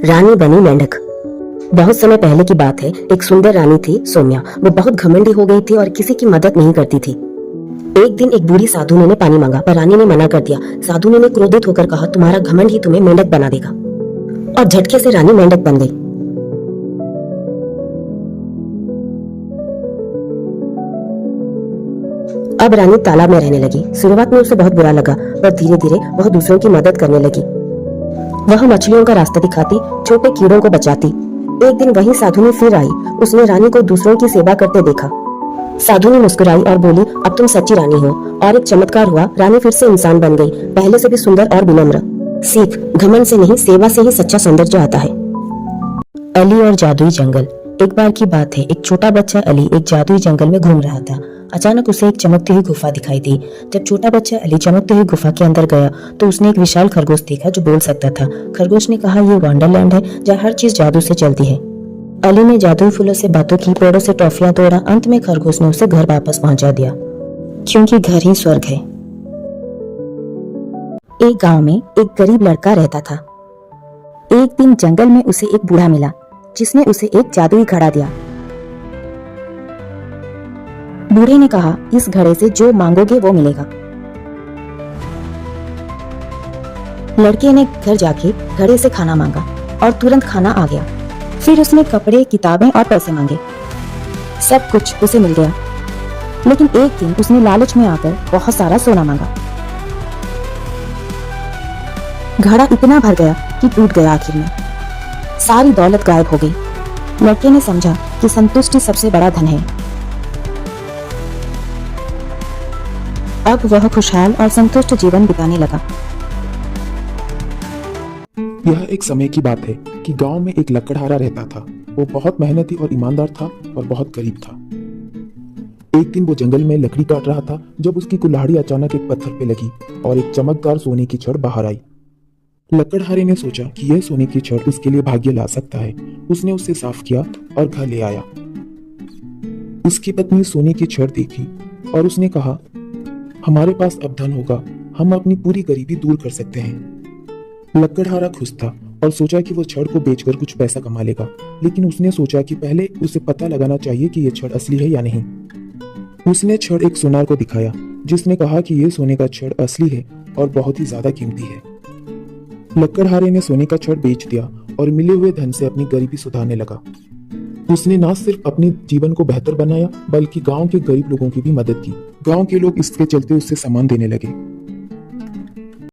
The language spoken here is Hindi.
रानी बनी मेंढक। बहुत समय पहले की बात है। एक सुंदर रानी थी सौम्या। वो बहुत घमंडी हो गई थी और किसी की मदद नहीं करती थी। एक दिन एक बूढ़ी साधुनी ने पानी मांगा पर रानी ने मना कर दिया। साधुनी ने क्रोधित होकर कहा, तुम्हारा घमंड ही तुम्हें मेंढक बना देगा, और झटके से रानी मेंढक बन गई। अब रानी तालाब में रहने लगी। शुरुआत में उसे बहुत बुरा लगा, पर धीरे धीरे वह दूसरों की मदद करने लगी। वह मछलियों का रास्ता दिखाती, छोटे कीड़ों को बचाती। एक दिन वही साधुनी फिर आई। उसने रानी को दूसरों की सेवा करते देखा। साधुनी मुस्कुराई और बोली, अब तुम सच्ची रानी हो। और एक चमत्कार हुआ, रानी फिर से इंसान बन गई, पहले से भी सुंदर और विनम्र। सीख, घमंड से नहीं, सेवा से ही सच्चा सौंदर्य आता है। अली और जादुई जंगल। एक बार की बात है, एक छोटा बच्चा अली एक जादुई जंगल में घूम रहा था। अचानक उसे एक चमकती हुई गुफा दिखाई दी। जब छोटा बच्चा अली चमकती हुई गुफा के अंदर गया तो उसने एक विशाल खरगोश देखा जो बोल सकता था। खरगोश ने कहा, ये वंडरलैंड है जहाँ हर चीज जादू से चलती है। अली ने जादुई फूलों से बातों की, पेड़ों से टॉफियां तोड़ा। अंत में खरगोश ने उसे घर वापस पहुंचा दिया, क्योंकि घर ही स्वर्ग है। एक गांव में एक गरीब लड़का रहता था। एक दिन जंगल में उसे एक बूढ़ा मिला जिसने उसे एक जादुई घड़ा दिया। बूढ़े ने कहा, इस घड़े से जो मांगोगे वो मिलेगा। लड़के ने घर जाके घड़े से खाना मांगा और तुरंत खाना आ गया। फिर उसने कपड़े, किताबें और पैसे मांगे। सब कुछ उसे मिल गया। लेकिन एक दिन उसने लालच में आकर बहुत सारा सोना मांगा। घड़ा इतना भर गया कि टूट गया। आखिर में सारी दौलत गायब हो गई। लड़के ने समझा कि संतुष्टि सबसे बड़ा धन है। अब वह खुशहाल और संतुष्ट जीवन बिताने लगा। यह एक समय की बात है कि गांव में एक लकड़हारा रहता था। वो बहुत मेहनती और ईमानदार था और बहुत गरीब था। एक दिन वो जंगल में लकड़ी काट रहा था जब उसकी कुल्हाड़ी अचानक एक पत्थर पे लगी और एक चमकदार सोने की छड़ बाहर आई। लकड़हारे ने सोचा कि यह सोने की छड़ उसके लिए भाग्य ला सकता है। उसने उसे साफ किया और घर ले आया। उसकी पत्नी सोने की छड़ देखी और उसने कहा, हमारे पास अब धन होगा, हम अपनी पूरी गरीबी दूर कर सकते हैं। लकड़हारा खुश था और सोचा कि वो छड़ को बेचकर कुछ पैसा कमा लेगा। लेकिन उसने सोचा कि पहले उसे पता लगाना चाहिए कि यह छड़ असली है या नहीं। उसने छड़ एक सुनार को दिखाया जिसने कहा कि यह सोने का छड़ असली है और बहुत ही ज्यादा कीमती है। लकड़हारे ने सोने का छड़ बेच दिया और मिले हुए धन से अपनी गरीबी सुधारने लगा। उसने न सिर्फ अपने जीवन को बेहतर बनाया बल्कि गांव के गरीब लोगों की भी मदद की। गांव के लोग इसके चलते उससे सामान देने लगे।